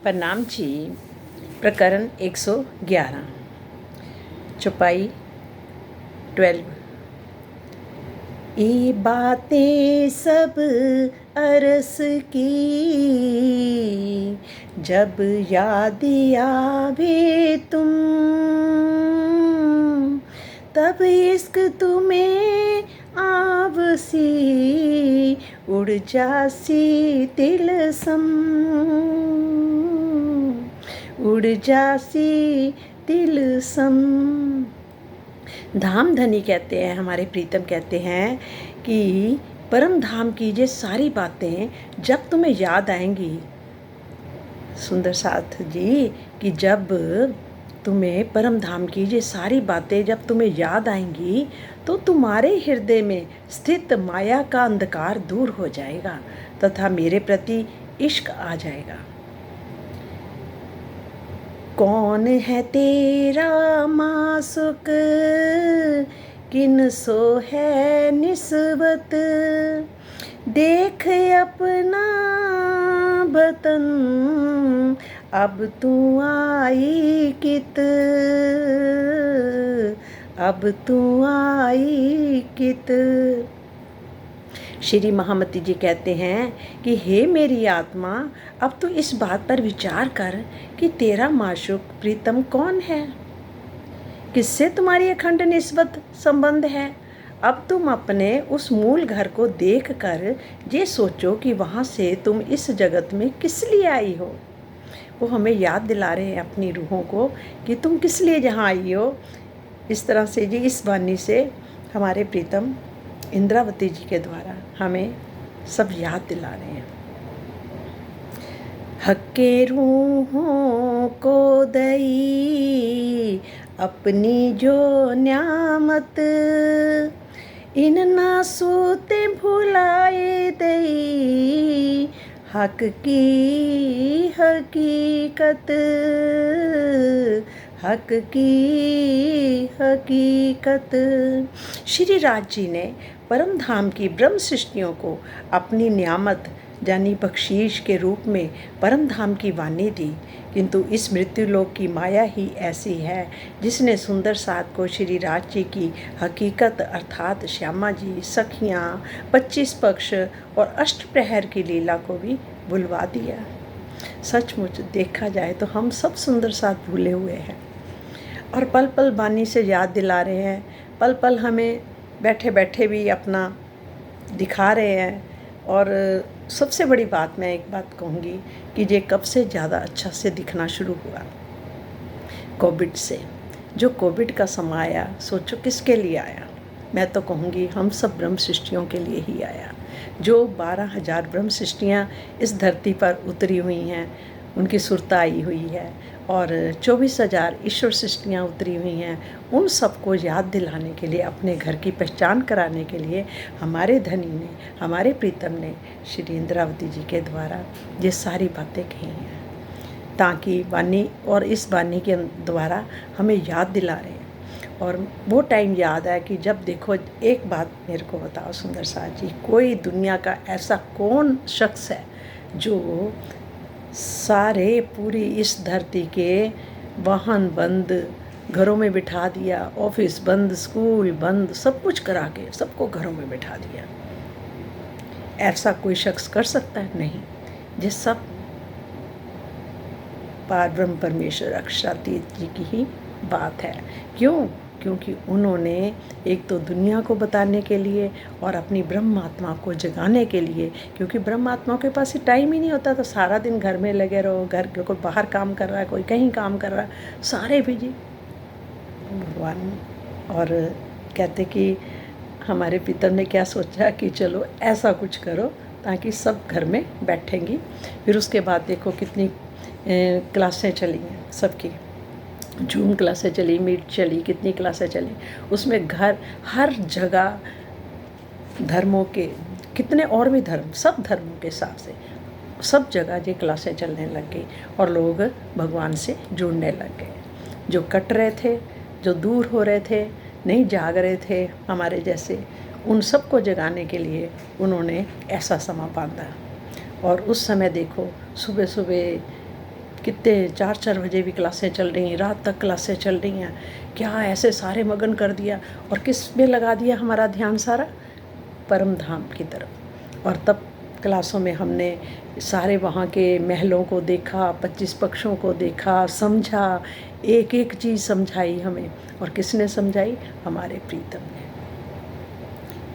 प्रणाम जी। प्रकरण 111 चौपाई 12। ये बातें सब अरस की जब याद आवे तुम, तब इश्क तुम्हें आवसी उड़ जासी तिलसम, उड़ जासी तिलसम। धाम धनी कहते हैं, हमारे प्रीतम कहते हैं कि परम धाम की ये सारी बातें जब तुम्हें याद आएंगी सुंदर साथ जी, कि जब तुम्हें परम धाम की ये सारी बातें जब तुम्हें याद आएंगी तो तुम्हारे हृदय में स्थित माया का अंधकार दूर हो जाएगा तथा मेरे प्रति इश्क आ जाएगा। कौन है तेरा मासुक, किन सो है निस्बत, देख अपना वतन अब तू आई कित, अब तू आई कित। श्री महामती जी कहते हैं कि हे मेरी आत्मा, अब तो इस बात पर विचार कर कि तेरा माशूक प्रीतम कौन है, किससे तुम्हारी अखंड निस्बत संबंध है। अब तुम अपने उस मूल घर को देख कर ये सोचो कि वहाँ से तुम इस जगत में किस लिए आई हो। वो हमें याद दिला रहे हैं अपनी रूहों को कि तुम किस लिए जहाँ आई हो। इस तरह से जी इस वाणी से हमारे प्रीतम इंद्रावती जी के द्वारा हमें सब याद दिला रहे हैं। हक्के रूहों को दई अपनी जो न्यामत, इन नासूते भुलाए दई हक की हकीकत, हक की हकीकत। श्री राज जी ने परम धाम की ब्रह्म सृष्टियों को अपनी नियामत यानी बख्शीश के रूप में परम धाम की वाणी दी, किंतु इस मृत्यु लोक की माया ही ऐसी है जिसने सुंदर साथ को श्री राज जी की हकीकत अर्थात श्यामा जी, सखियाँ, 25 पक्ष और अष्टप्रहर की लीला को भी भुलवा दिया। सचमुच देखा जाए तो हम सब सुंदर साथ भूले हुए हैं और पल पल वाणी से याद दिला रहे हैं, पल पल हमें बैठे बैठे भी अपना दिखा रहे हैं। और सबसे बड़ी बात मैं एक बात कहूँगी कि ये कब से ज़्यादा अच्छा से दिखना शुरू हुआ, कोविड से। जो कोविड का समय आया, सोचो किसके लिए आया। मैं तो कहूँगी हम सब ब्रह्म सृष्टियों के लिए ही आया। जो 12,000 ब्रह्म सृष्टियाँ इस धरती पर उतरी हुई हैं, उनकी सुरता आई हुई है, और 24,000 ईश्वर सृष्टियाँ उतरी हुई हैं, उन सबको याद दिलाने के लिए, अपने घर की पहचान कराने के लिए हमारे धनी ने, हमारे प्रीतम ने श्री इंद्रावती जी के द्वारा ये सारी बातें कही हैं, ताकि वाणी और इस वाणी के द्वारा हमें याद दिला रहे हैं। और वो टाइम याद है कि जब देखो, एक बात मेरे को बताओ सुंदर साथ जी, कोई दुनिया का ऐसा कौन शख्स है जो सारे पूरी इस धरती के वाहन बंद, घरों में बिठा दिया, ऑफिस बंद, स्कूल बंद, सब कुछ करा के सबको घरों में बिठा दिया। ऐसा कोई शख्स कर सकता है? नहीं। ये सब पार ब्रह्म परमेश्वर अक्षरातीत जी की ही बात है। क्यों? क्योंकि उन्होंने एक तो दुनिया को बताने के लिए और अपनी ब्रह्मात्मा को जगाने के लिए, क्योंकि ब्रह्मात्मा के पास ही टाइम ही नहीं होता, तो सारा दिन घर में लगे रहो, घर के कोई बाहर काम कर रहा है, कोई कहीं काम कर रहा है, सारे बिजी भगवान। और कहते कि हमारे पिता ने क्या सोचा कि चलो ऐसा कुछ करो ताकि सब घर में बैठेंगी। फिर उसके बाद देखो कितनी क्लासें चली हैं सबकी, जूम क्लासें चली, मीट चली, कितनी क्लासें चली, उसमें घर हर जगह धर्मों के कितने और भी धर्म, सब धर्मों के हिसाब से सब जगह ये क्लासें चलने लग गई और लोग भगवान से जुड़ने लग गए। जो कट रहे थे, जो दूर हो रहे थे, नहीं जाग रहे थे हमारे जैसे, उन सबको जगाने के लिए उन्होंने ऐसा समा बांधा। और उस समय देखो सुबह सुबह कितने 4-4 बजे भी क्लासें चल रही हैं, रात तक क्लासें चल रही हैं। क्या ऐसे सारे मगन कर दिया, और किस में लगा दिया हमारा ध्यान सारा? परम धाम की तरफ। और तब क्लासों में हमने सारे वहाँ के महलों को देखा, 25 पक्षों को देखा, समझा, एक एक चीज़ समझाई हमें। और किसने समझाई? हमारे प्रीतम ने।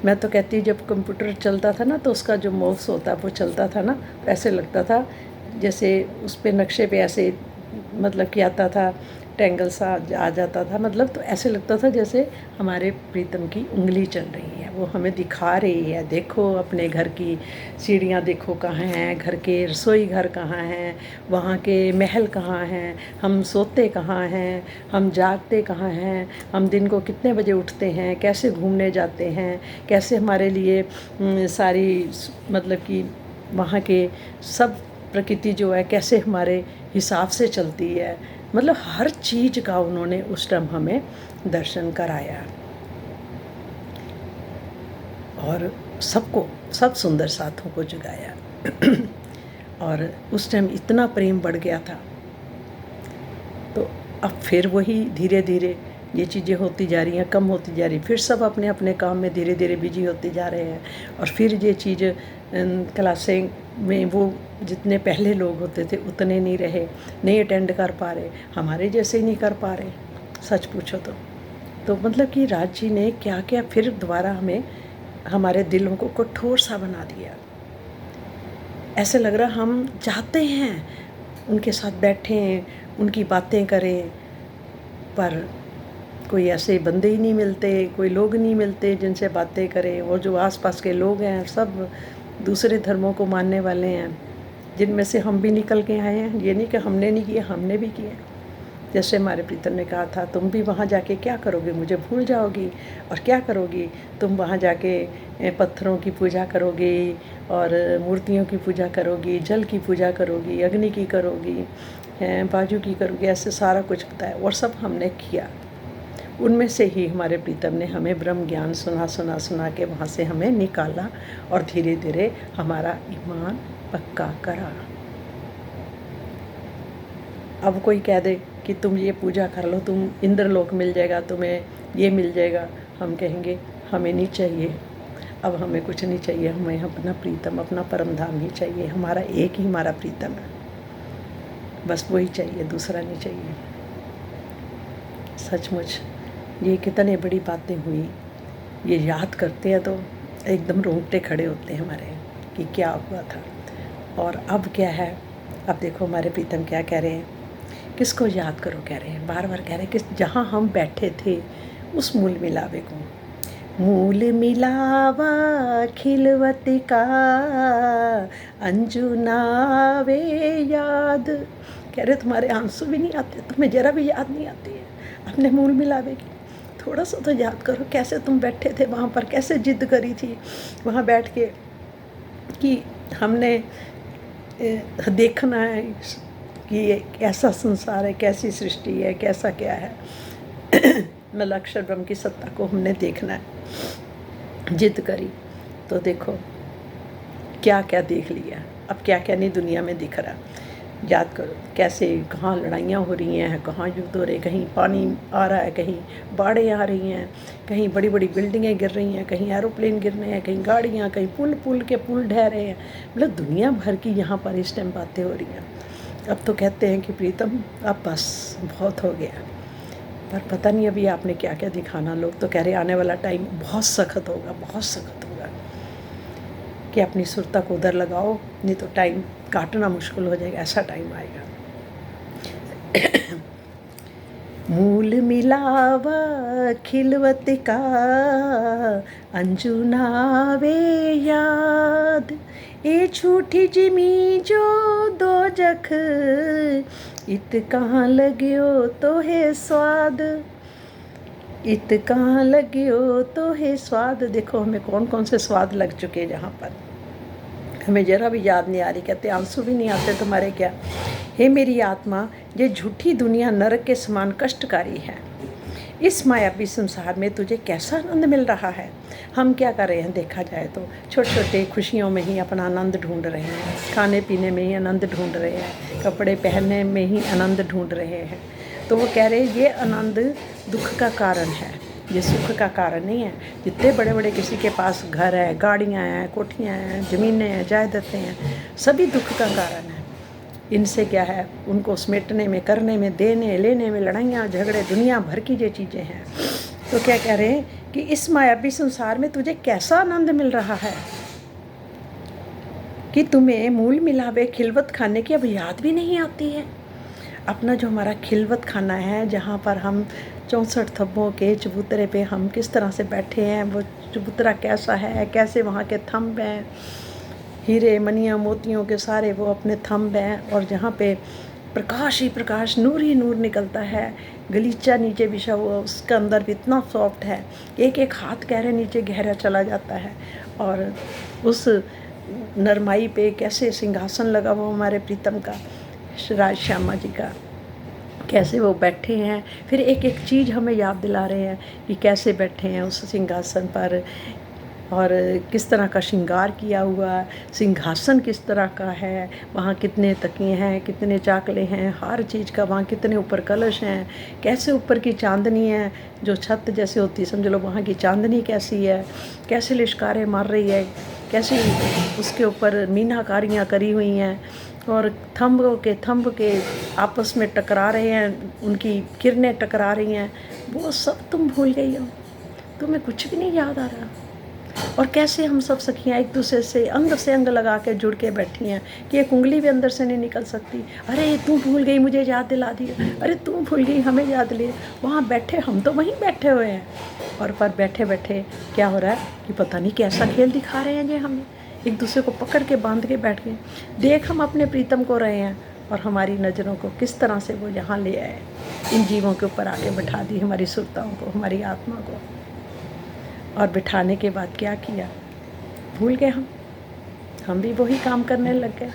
मैं तो कहती, जब कंप्यूटर चलता था ना, तो उसका जो माउस होता वो चलता था ना, तो ऐसे लगता था जैसे उस पे नक्शे पे ऐसे मतलब कि आता था, ट्रैंगल सा आ जाता था, मतलब तो ऐसे लगता था जैसे हमारे प्रीतम की उंगली चल रही है, वो हमें दिखा रही है। देखो अपने घर की सीढ़ियाँ देखो कहाँ हैं, घर के रसोई घर कहाँ हैं, वहाँ के महल कहाँ हैं, हम सोते कहाँ हैं, हम जागते कहाँ हैं, हम दिन को कितने बजे उठते हैं, कैसे घूमने जाते हैं, कैसे हमारे लिए सारी मतलब कि वहाँ के सब प्रकृति जो है कैसे हमारे हिसाब से चलती है। मतलब हर चीज़ का उन्होंने उस टाइम हमें दर्शन कराया। और सबको, सब सुंदर साथों को जगाया। और उस टाइम इतना प्रेम बढ़ गया था। तो अब फिर वही धीरे धीरे ये चीज़ें होती जा रही हैं, कम होती जा रही, फिर सब अपने अपने काम में धीरे धीरे बिजी होते जा रहे हैं। और फिर ये चीज़ क्लासें में वो जितने पहले लोग होते थे उतने नहीं रहे, नहीं अटेंड कर पा रहे, हमारे जैसे ही नहीं कर पा रहे, सच पूछो तो मतलब कि राज जी ने क्या क्या फिर दोबारा हमें, हमारे दिलों को कठोर सा बना दिया। ऐसे लग रहा हम चाहते हैं उनके साथ बैठें, उनकी बातें करें, पर कोई ऐसे बंदे ही नहीं मिलते, कोई लोग नहीं मिलते जिनसे बातें करें। वो जो आसपास के लोग हैं सब दूसरे धर्मों को मानने वाले हैं, जिनमें से हम भी निकल के आए हैं। ये नहीं कि हमने नहीं किया, हमने भी किया। जैसे हमारे प्रीतम ने कहा था, तुम भी वहाँ जाके क्या करोगे, मुझे भूल जाओगी, और क्या करोगी तुम वहाँ जाके, पत्थरों की पूजा करोगी और मूर्तियों की पूजा करोगी, जल की पूजा करोगी, अग्नि की करोगी, बाजू की करोगी, ऐसे सारा कुछ बताया। और सब हमने किया। उनमें से ही हमारे प्रीतम ने हमें ब्रह्म ज्ञान सुना के वहाँ से हमें निकाला, और धीरे धीरे हमारा ईमान पक्का करा। अब कोई कह दे कि तुम ये पूजा कर लो, तुम इंद्रलोक मिल जाएगा, तुम्हें ये मिल जाएगा, हम कहेंगे हमें नहीं चाहिए। अब हमें कुछ नहीं चाहिए, हमें अपना प्रीतम, अपना परम धाम ही चाहिए। हमारा एक ही हमारा प्रीतम है, बस वही चाहिए, दूसरा नहीं चाहिए। सचमुच ये कितने बड़ी बातें हुई, ये याद करते हैं तो एकदम रोंगटे खड़े होते हैं हमारे कि क्या हुआ था और अब क्या है। अब देखो हमारे प्रीतम क्या कह रहे हैं, किसको याद करो कह रहे हैं, बार बार कह रहे हैं कि जहाँ हम बैठे थे उस मूल मिलावे को। मूल मिलावा खिलवती का अंजुनावे याद। कह रहे तुम्हारे आंसू भी नहीं आते, तुम्हें जरा भी याद नहीं आती है अपने मूल मिलावे की। थोड़ा सा तो याद करो, कैसे तुम बैठे थे वहाँ पर, कैसे जिद करी थी वहाँ बैठ के कि हमने देखना है कि ये कैसा संसार है, कैसी सृष्टि है, कैसा क्या है। मतलब अक्षर ब्रह्म की सत्ता को हमने देखना है। जिद करी तो देखो क्या क्या देख लिया, अब क्या क्या नहीं दुनिया में दिख रहा। याद करो कैसे, कहाँ लड़ाइयाँ हो रही हैं, कहाँ युद्ध हो रहे, कहीं पानी आ रहा है, कहीं बाढ़ें आ रही हैं, कहीं बड़ी बड़ी बिल्डिंगें गिर रही हैं, कहीं एरोप्लेन गिर रहे हैं, कहीं गाड़ियाँ, कहीं पुल के पुल ढह रहे हैं। मतलब दुनिया भर की यहाँ पर इस टाइम बातें हो रही हैं। अब तो कहते हैं कि प्रीतम अब बस बहुत हो गया, पर पता नहीं अभी आपने क्या क्या दिखाना। लोग तो कह रहे आने वाला टाइम बहुत सख्त होगा, बहुत सख्त होगा, कि अपनी सुरता को उधर लगाओ, नहीं तो टाइम काटना मुश्किल हो जाएगा, ऐसा टाइम आएगा। मूल मिलावा खिलवत का अंजुनावे याद, ए झूठी जिमी जो दो जख, इत कहाँ लग्यो तो है स्वाद, इत कहाँ लग्यो तो है स्वाद। देखो हमें कौन कौन से स्वाद लग चुके हैं जहाँ पर, हमें जरा भी याद नहीं आ रही। कहते आंसू भी नहीं आते तुम्हारे क्या। हे मेरी आत्मा, ये झूठी दुनिया नरक के समान कष्टकारी है। इस मायावी संसार में तुझे कैसा आनंद मिल रहा है। हम क्या कर रहे हैं, देखा जाए तो छोटे छोटे खुशियों में ही अपना आनंद ढूंढ रहे हैं, खाने पीने में ही आनंद ढूंढ रहे हैं, कपड़े पहनने में ही आनंद ढूंढ रहे हैं। तो वो कह रहे हैं ये आनंद दुख का कारण है, ये सुख का कारण नहीं है। जितने बड़े बड़े किसी के पास घर है, गाड़ियाँ हैं, कोठियाँ हैं, ज़मीनें हैं, जायदादें हैं, सभी दुख का कारण है। इनसे क्या है, उनको समेटने में, करने में, देने लेने में लड़ाइयाँ झगड़े दुनिया भर की जो चीज़ें हैं। तो क्या कह रहे हैं कि इस मायावी संसार में तुझे कैसा आनंद मिल रहा है कि तुम्हें मूल मिलावे खिलवत खाने की अब याद भी नहीं आती है। अपना जो हमारा खिलवत खाना है, जहाँ पर हम 64 थब्बों के चबूतरे पे हम किस तरह से बैठे हैं, वो चबूतरा कैसा है, कैसे वहाँ के थंब हैं, हीरे मनिया मोतियों के सारे वो अपने थंब हैं, और जहाँ पे प्रकाश ही प्रकाश, नूर ही नूर निकलता है। गलीचा नीचे बिछा हुआ, उसका अंदर भी इतना सॉफ्ट है, एक एक हाथ कह रहे नीचे गहरा चला जाता है। और उस नरमाई पे कैसे सिंहासन लगा हुआ हमारे प्रीतम का, राज श्यामा जी का, कैसे वो बैठे हैं। फिर एक एक चीज़ हमें याद दिला रहे हैं कि कैसे बैठे हैं उस सिंहासन पर, और किस तरह का श्रृंगार किया हुआ, सिंहासन किस तरह का है, वहाँ कितने तकिए हैं, कितने चाकले हैं, हर चीज़ का वहाँ कितने ऊपर कलश हैं, कैसे ऊपर की चांदनी है जो छत जैसे होती है, समझ लो वहाँ की चांदनी कैसी है, कैसे लिशकारे मार रही है, कैसे उसके ऊपर मीनाकारियाँ करी हुई हैं, और थंब के आपस में टकरा रहे हैं, उनकी किरणें टकरा रही हैं। वो सब तुम भूल गई हो, तुम्हें कुछ भी नहीं याद आ रहा। और कैसे हम सब सखियाँ एक दूसरे से अंग लगा के जुड़ के बैठी हैं कि एक उंगली भी अंदर से नहीं निकल सकती। अरे तू भूल गई, मुझे याद दिला दिया, अरे तू भूल गई, हमें याद ले। वहाँ बैठे, हम तो वहीं बैठे हुए हैं, और पर बैठे बैठे क्या हो रहा है कि पता नहीं कैसा खेल दिखा रहे हैं ये हमें, एक दूसरे को पकड़ के बांध के बैठ गए। देख हम अपने प्रीतम को रहे हैं, और हमारी नज़रों को किस तरह से वो यहाँ ले आए, इन जीवों के ऊपर आके बैठा दी, हमारी सुरताओं को, हमारी आत्मा को। और बिठाने के बाद क्या किया, भूल गए हम भी वही काम करने लग गए।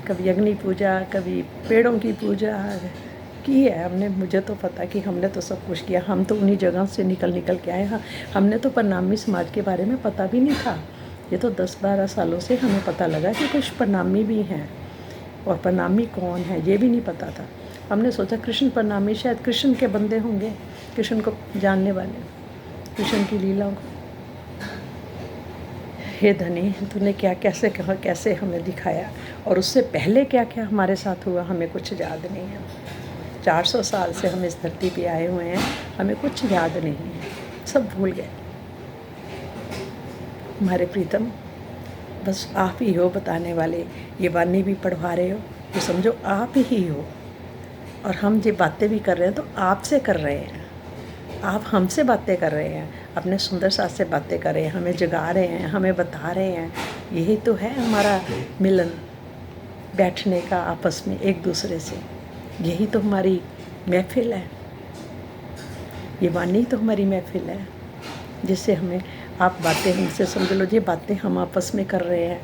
कभी अग्नि पूजा, कभी पेड़ों की पूजा की है हमने। मुझे तो पता कि हमने तो सब कुछ किया, हम तो उन्हीं जगह से निकल के आए। हाँ, हमने तो प्रणामी समाज के बारे में पता भी नहीं था। ये तो 10-12 सालों से हमें पता लगा कि कुछ प्रणामी भी हैं, और प्रणामी कौन है ये भी नहीं पता था। हमने सोचा कृष्ण प्रणामी शायद कृष्ण के बंदे होंगे, कृष्ण को जानने वाले, कृष्ण की लीलाओं को। हे धनी, तूने क्या कैसे कहा, कैसे हमें दिखाया, और उससे पहले क्या क्या हमारे साथ हुआ हमें कुछ याद नहीं है। 400 साल से हम इस धरती पे आए हुए हैं, हमें कुछ याद नहीं है, सब भूल गए। हमारे प्रीतम बस आप ही हो बताने वाले, ये वाणी भी पढ़वा रहे हो, ये समझो आप ही हो। और हम ये बातें भी कर रहे हैं तो आपसे कर रहे हैं, आप हमसे बातें कर रहे हैं, अपने सुंदर साथ से बातें कर रहे हैं, हमें जगा रहे हैं, हमें बता रहे हैं। यही तो है हमारा मिलन, बैठने का आपस में एक दूसरे से, यही तो हमारी महफिल है। ये वाणी तो हमारी महफिल है, जिससे हमें आप बातें हमसे, समझ लो ये बातें हम आपस में कर रहे हैं,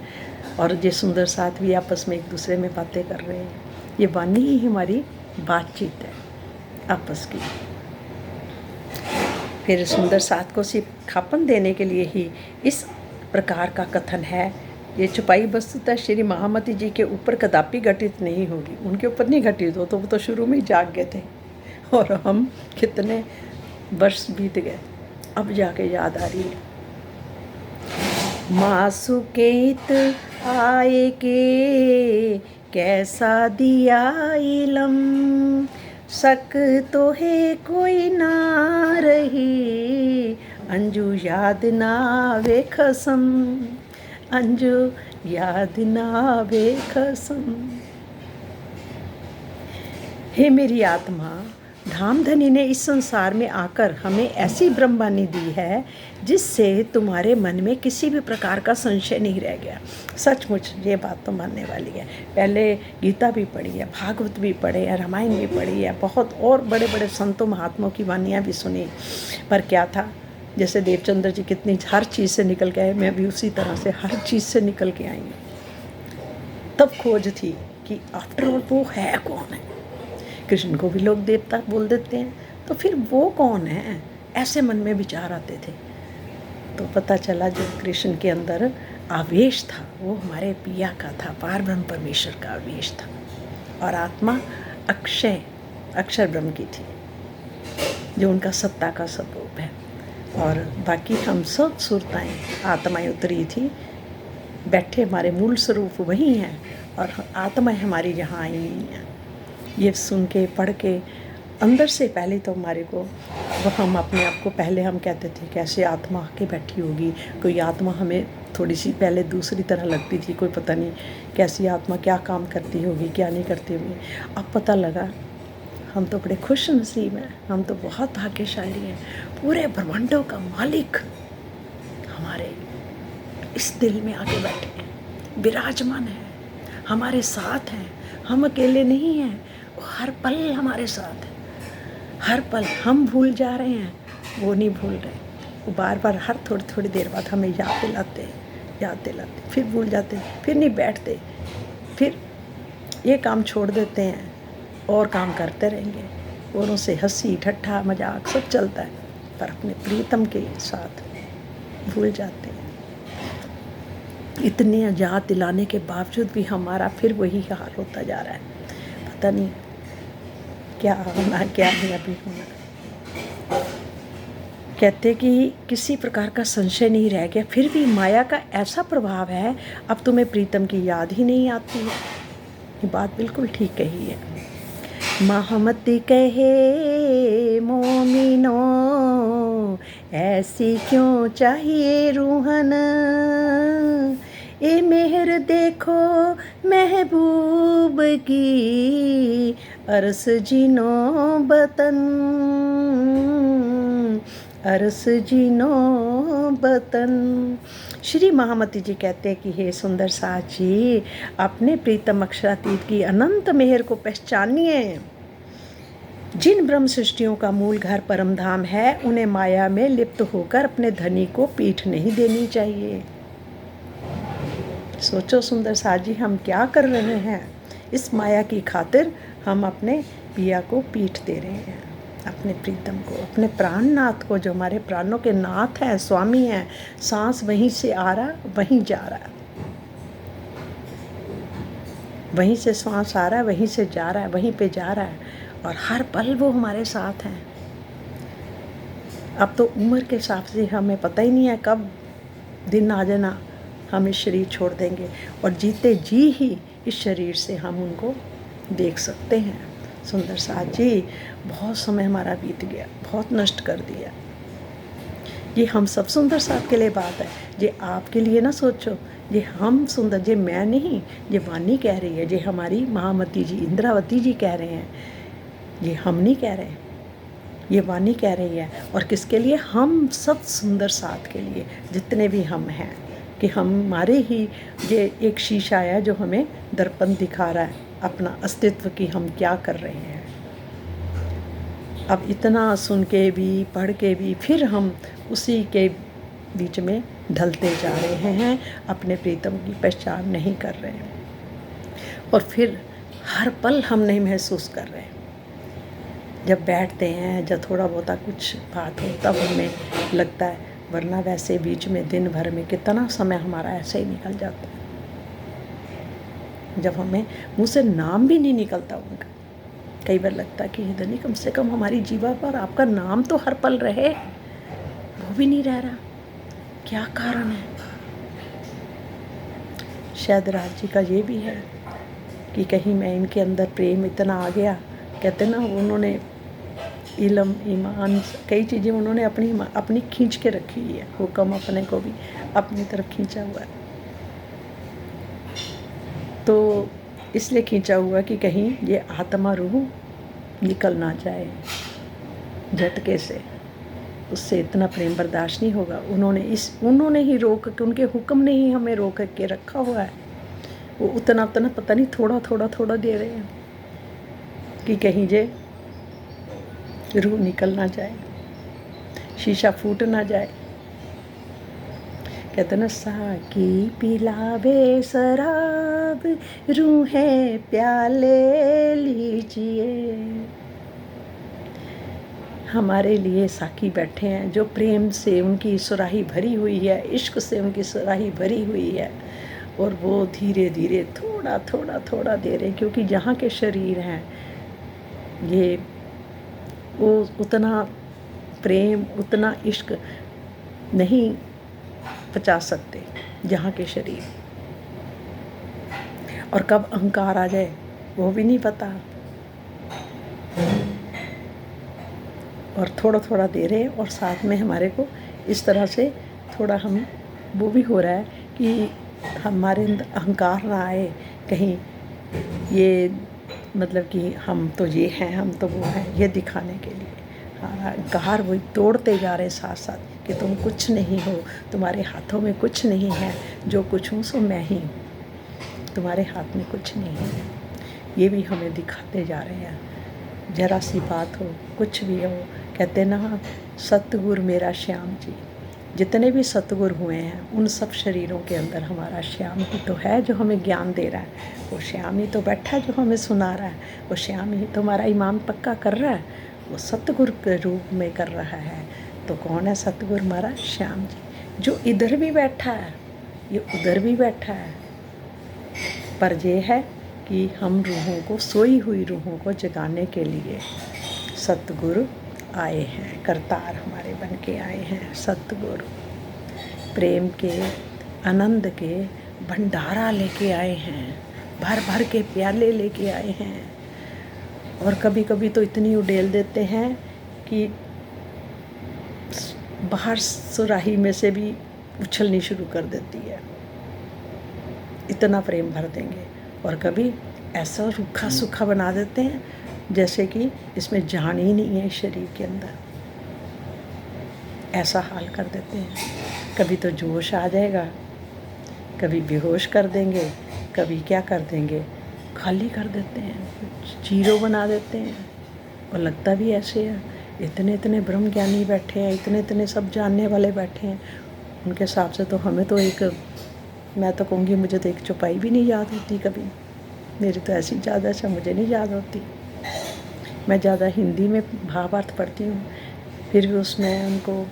और ये सुंदर साथ भी आपस में एक दूसरे में बातें कर रहे हैं। ये वाणी ही हमारी बातचीत है आपस की। फिर सुंदर साथ को सिखापन देने के लिए ही इस प्रकार का कथन है। ये छुपाई वस्तुतः श्री महामती जी के ऊपर कदापि घटित नहीं होगी, उनके ऊपर नहीं घटित हो, तो वो तो शुरू में ही जाग गए थे, और हम कितने वर्ष बीत गए, अब जाके याद आ रही है। मासुकेत आए के कैसा दिया इलम, शक तो है कोई ना रही, अंजू याद ना वे कसम, अंजू याद ना वे कसम। हे मेरी आत्मा, धामधनी ने इस संसार में आकर हमें ऐसी ब्रह्मवाणी दी है जिससे तुम्हारे मन में किसी भी प्रकार का संशय नहीं रह गया। सचमुच ये बात तो मानने वाली है। पहले गीता भी पढ़ी है, भागवत भी पढ़े है, रामायण भी पढ़ी है, बहुत और बड़े बड़े संतों महात्माओं की वाणियाँ भी सुनी, पर क्या था, जैसे देवचंद्र जी कितनी हर चीज़ से निकल के आए, मैं भी उसी तरह से हर चीज़ से निकल के आई हूँ। तब खोज थी कि आफ्टर ऑल वो है कौन है। कृष्ण को भी लोग देवता बोल देते हैं, तो फिर वो कौन है, ऐसे मन में विचार आते थे। तो पता चला जो कृष्ण के अंदर आवेश था वो हमारे पिया का था, पार ब्रह्म परमेश्वर का आवेश था। और आत्मा अक्षय अक्षर ब्रह्म की थी, जो उनका सत्ता का स्वरूप है। और बाकी हम सब सुरताएँ आत्माएँ उतरी थी, बैठे हमारे मूल स्वरूप वही हैं, और आत्माएँ हमारी यहाँ आई नहीं हैं। ये सुन के पढ़ के अंदर से पहले तो हमारे को वो हम अपने आप को पहले हम कहते थे कैसे आत्मा आके बैठी होगी, कोई आत्मा हमें थोड़ी सी पहले दूसरी तरह लगती थी, कोई पता नहीं कैसी आत्मा क्या काम करती होगी क्या नहीं करती होगी। अब पता लगा हम तो बड़े खुश नसीब हैं, हम तो बहुत भाग्यशाली हैं। पूरे ब्रह्मांडों का मालिक हमारे इस दिल में आके बैठे हैं, विराजमान है, हमारे साथ हैं, हम अकेले नहीं हैं, वो हर पल हमारे साथ है। हर पल हम भूल जा रहे हैं, वो नहीं भूल रहे, वो बार बार हर थोड़ी थोड़ी देर बाद हमें याद दिलाते, फिर भूल जाते, फिर नहीं बैठते, फिर ये काम छोड़ देते हैं और काम करते रहेंगे, औरों से हंसी ठट्ठा मजाक सब चलता है, पर अपने प्रीतम के साथ भूल जाते हैं। इतने याद दिलाने के बावजूद भी हमारा फिर वही हाल होता जा रहा है, पता नहीं क्या होना क्या नहीं अभी होना। कहते कि किसी प्रकार का संशय नहीं रह गया, फिर भी माया का ऐसा प्रभाव है, अब तुम्हें प्रीतम की याद ही नहीं आती है। ये बात बिल्कुल ठीक कही है। महमत कहे मोमिनो ऐसी क्यों चाहिए रूहन, ए मेहर देखो महबूब की अरस जिनो बतन, अरस जिनो बतन। श्री महामती जी कहते हैं कि हे सुंदर साथ जी, अपने प्रीतम अक्षरातीत की अनंत मेहर को पहचानिए। जिन ब्रह्म सृष्टियों का मूल घर परम धाम है, उन्हें माया में लिप्त होकर अपने धनी को पीठ नहीं देनी चाहिए। सोचो सुंदर साथ जी, हम क्या कर रहे हैं? इस माया की खातिर हम अपने पिया को पीठ दे रहे हैं, अपने प्रीतम को, अपने प्राणनाथ को, जो हमारे प्राणों के नाथ हैं, स्वामी हैं। सांस वहीं से आ रहा वहीं जा रहा है, वहीं से सांस आ रहा है वहीं से जा रहा है, वहीं पे जा रहा है, और हर पल वो हमारे साथ हैं। अब तो उम्र के हिसाब से हमें पता ही नहीं है कब दिन आ जाना हम इस शरीर छोड़ देंगे, और जीते जी ही इस शरीर से हम उनको देख सकते हैं। सुंदर साथ जी, बहुत समय हमारा बीत गया, बहुत नष्ट कर दिया। ये हम सब सुंदर साथ के लिए बात है, ये आपके लिए ना सोचो, ये हम सुंदर, ये मैं नहीं, ये वाणी कह रही है, ये हमारी महामती जी इंद्रावती जी कह रहे हैं, ये हम नहीं कह रहे, ये वाणी कह रही है। और किसके लिए? हम सब सुंदर साथ के लिए, जितने भी हम हैं, कि हमारे ही ये एक शीशा है जो हमें दर्पण दिखा रहा है अपना अस्तित्व की हम क्या कर रहे हैं। अब इतना सुन के भी पढ़ के भी फिर हम उसी के बीच में ढलते जा रहे हैं, अपने प्रीतम की पहचान नहीं कर रहे हैं, और फिर हर पल हम नहीं महसूस कर रहे। जब बैठते हैं, जब थोड़ा बहुत कुछ बात हो, तब हमें लगता है, वरना वैसे बीच में दिन भर में कितना समय हमारा ऐसे ही निकल जाता है, जब हमें मुँह से नाम भी नहीं निकलता उनका। कई बार लगता है कि धनी कम से कम हमारी जीवा पर आपका नाम तो हर पल रहे, वो भी नहीं रह रहा, क्या कारण है? शायद राज जी का ये भी है कि कहीं मैं इनके अंदर प्रेम इतना आ गया, कहते ना उन्होंने इल्म ईमान कई चीज़ें उन्होंने अपनी खींच के रखी हुई है, हुक्म अपने को भी अपनी तरफ खींचा हुआ है, तो इसलिए खींचा हुआ कि कहीं ये आत्मा रूह निकल ना जाए झटके से, उससे इतना प्रेम बर्दाश्त नहीं होगा। उन्होंने ही रोक के, उनके हुक्म ने ही हमें रोक के रखा हुआ है। वो उतना पता नहीं थोड़ा दे रहे हैं कि कहीं जे रूह निकल ना जाए, शीशा फूट ना जाए। कहते ना, साकी पिलावे शराब, रूहें प्याले लीजिए। हमारे लिए साकी बैठे हैं, जो प्रेम से उनकी सुराही भरी हुई है, इश्क से उनकी सुराही भरी हुई है, और वो धीरे धीरे थोड़ा थोड़ा थोड़ा दे रहे हैं, क्योंकि जहाँ के शरीर हैं ये वो उतना प्रेम उतना इश्क नहीं पचा सकते जहाँ के शरीर। और कब अहंकार आ जाए वो भी नहीं पता। और थोड़ा थोड़ा दे रहे हैं, और साथ में हमारे को इस तरह से थोड़ा हम वो भी हो रहा है कि हमारे अंदर अहंकार ना आए कहीं, ये मतलब कि हम तो ये हैं हम तो वो हैं, ये दिखाने के लिए। हाँ, अहंकार वही तोड़ते जा रहे साथ साथ कि तुम कुछ नहीं हो, तुम्हारे हाथों में कुछ नहीं है, जो कुछ हूँ सो मैं ही, तुम्हारे हाथ में कुछ नहीं है, ये भी हमें दिखाते जा रहे हैं। जरा सी बात हो, कुछ भी हो, कहते ना सतगुरु मेरा श्याम जी, जितने भी सतगुरु हुए हैं उन सब शरीरों के अंदर हमारा श्याम ही तो है जो हमें ज्ञान दे रहा है। वो श्याम ही तो बैठा है जो हमें सुना रहा है। वो श्याम ही तो हमारा ईमान पक्का कर रहा है, वो सतगुरु के रूप में कर रहा है। तो कौन है सतगुरु? हमारा श्याम जी, जो इधर भी बैठा है, ये उधर भी बैठा है। पर ये है कि हम रूहों को, सोई हुई रूहों को जगाने के लिए सतगुरु आए हैं, करतार हमारे बन के आए हैं। सतगुरु प्रेम के, आनंद के भंडारा लेके आए हैं, भर भर के प्याले लेके आए हैं। और कभी कभी तो इतनी उडेल देते हैं कि बाहर सुराही में से भी उछलनी शुरू कर देती है, इतना प्रेम भर देंगे। और कभी ऐसा रूखा सूखा बना देते हैं जैसे कि इसमें जान ही नहीं है शरीर के अंदर, ऐसा हाल कर देते हैं। कभी तो जोश आ जाएगा, कभी बेहोश कर देंगे, कभी क्या कर देंगे, खाली कर देते हैं, जीरो बना देते हैं। और लगता भी ऐसे है, इतने इतने ब्रह्म ज्ञानी बैठे हैं, इतने इतने सब जानने वाले बैठे हैं, उनके हिसाब से तो हमें तो एक, मैं तो कहूँगी मुझे तो एक चौपाई भी नहीं याद होती कभी। मेरी तो ऐसी ज़्यादा सा मुझे नहीं याद होती। मैं ज़्यादा हिंदी में भावार्थ पढ़ती हूँ, फिर भी उसमें उनको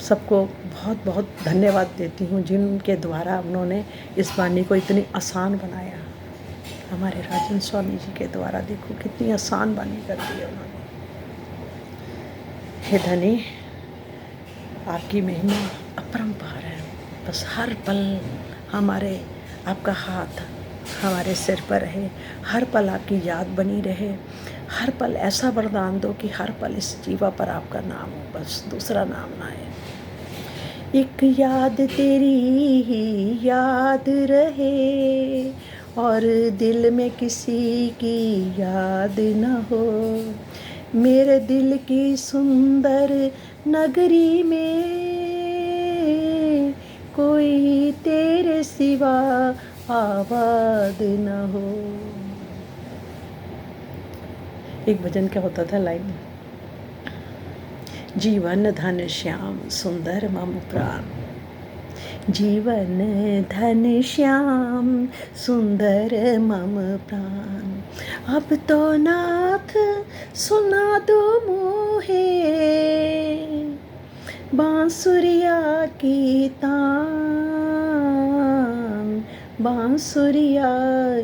सबको बहुत बहुत धन्यवाद देती हूँ जिनके द्वारा उन्होंने इस वाणी को इतनी आसान बनाया। हमारे राजन स्वामी जी के द्वारा देखो कितनी आसान वाणी कर दी है उन्होंने। हे धनी, आपकी महिमा अपरंपार है। बस हर पल हमारे आपका हाथ हमारे सिर पर रहे, हर पल आपकी याद बनी रहे, हर पल ऐसा वरदान दो कि हर पल इस जीवा पर आपका नाम हो, बस दूसरा नाम ना आए। एक याद तेरी ही याद रहे और दिल में किसी की याद न हो। मेरे दिल की सुंदर नगरी में कोई तेरे सिवा आबाद न हो। एक भजन क्या होता था लाइन, जीवन धन श्याम सुंदर मम प्राण, जीवन धन श्याम सुंदर मम प्राण। अब तो नाथ सुना दो मोहे बांसुरिया की तान, बांसुरिया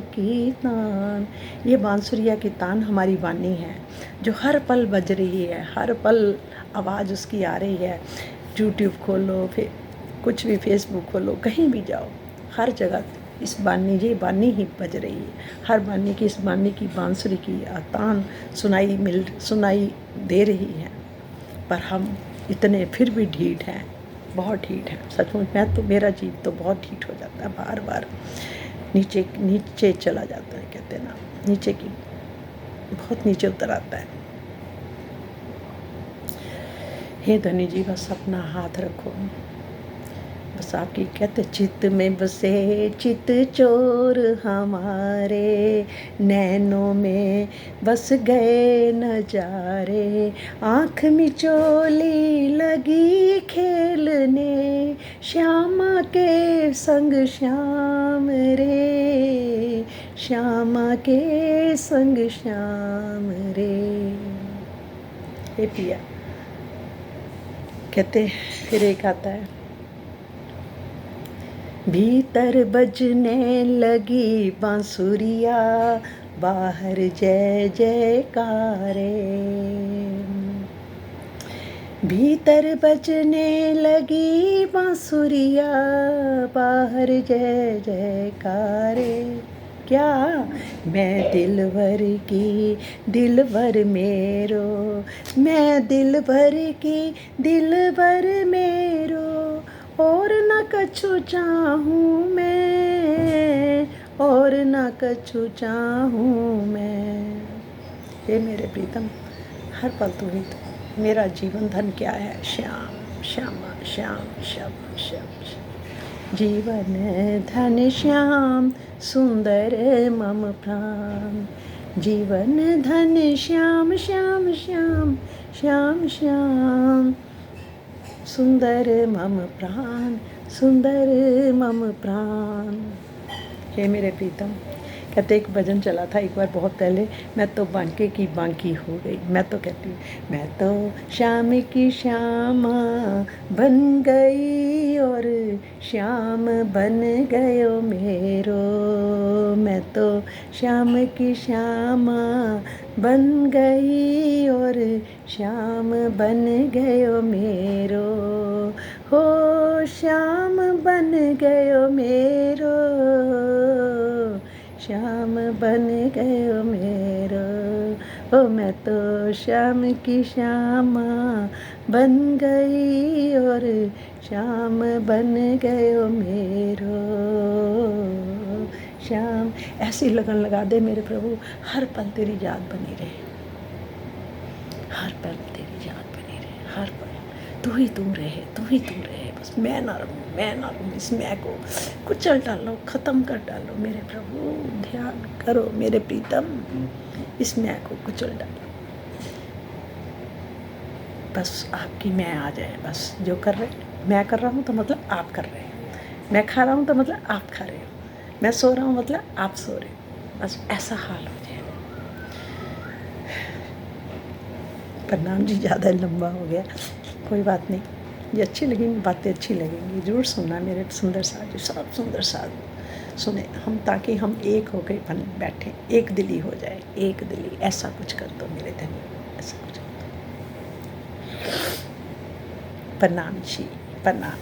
की तान। ये बांसुरिया की तान हमारी वाणी है जो हर पल बज रही है, हर पल आवाज़ उसकी आ रही है। यूट्यूब खोलो, फिर कुछ भी फेसबुक खोलो, कहीं भी जाओ, हर जगह इस बानी, ये बानी ही बज रही है। हर बानी की, इस बानी की बांसुरी की तान सुनाई दे रही है। पर हम इतने फिर भी ढीठ हैं, बहुत ढीठ हैं। सचमुच मैं तो, मेरा जीव तो बहुत ढीठ हो जाता है, बार बार नीचे नीचे चला जाता है, कहते हैं ना, नीचे की बहुत नीचे उतर आता है। हे धनी जी, बस अपना हाथ रखो, बस आपकी कहते चित्त में बसे चित चोर हमारे, नैनों में बस गए नजारे। आँख मिचोली लगी खेलने, श्यामा के संग श्याम रे, श्यामा के संग श्याम रे। हे पिया, कहते फिर एक आता है, भीतर बजने लगी बांसुरिया, बाहर जय जयकारे। भीतर बजने लगी बांसुरिया, बाहर जय जयकारे। क्या मैं दिलवर की दिलवर मेरो, मैं दिलवर की दिलवर मेरो, और न कछु चाहूँ मैं, और न कछु चाहूँ मैं। हे मेरे प्रीतम, हर पल तू ही तो, मेरा जीवन धन क्या है? श्याम श्यामा श्याम श्याम श्याम श्याम। जीवन धन श्याम सुंदर मम प्राण, जीवन धन श्याम श्याम श्याम श्याम श्याम, सुंदर मम प्राण, सुंदर मम प्राण। हे मेरे प्रीतम, कहते एक भजन चला था एक बार बहुत पहले, मैं तो बांके की बांकी हो गई। मैं तो कहती हूँ, मैं तो श्याम की श्यामा बन गई, और श्याम बन गयो मेरो। मैं तो श्याम की श्यामा बन गई, और श्याम बन गयो मेरो। हो श्याम बन गयो मेरो, श्याम बन गयो मेरो। ओ मैं तो श्याम की श्यामा बन गई, और श्याम बन गयो मेरो। श्याम, ऐसी लगन लगा दे मेरे प्रभु, हर पल तेरी याद बनी रहे, हर पल तेरी याद बनी रहे, हर पल तू ही तू रहे, तू ही तू रहे। बस मैं ना रहूँ, मैं ना रहूँ, इस मैं को कुचल डालो, ख़त्म कर डालो मेरे प्रभु। ध्यान करो मेरे प्रीतम, इस मैं को कुचल डालो। बस आपकी मैं आ जाए। बस जो कर रहे मैं कर रहा हूँ तो मतलब आप कर रहे हैं, मैं खा रहा हूँ तो मतलब आप खा रहे हो, मैं सो रहा हूँ मतलब आप सो रहे हो। बस ऐसा हाल हो जाए। प्रणाम जी, ज़्यादा लंबा हो गया, कोई बात नहीं। ये अच्छी लगी बातें, अच्छी लगेंगी, ज़रूर सुनना मेरे सुंदर साथ जी, सब सुंदर साथ सुने हम, ताकि हम एक होकर बन बैठे, एक दिली हो जाए, एक दिली। ऐसा कुछ कर दो मेरे धनी, ऐसा कुछ कर दो। प्रणाम जी, प्रणाम।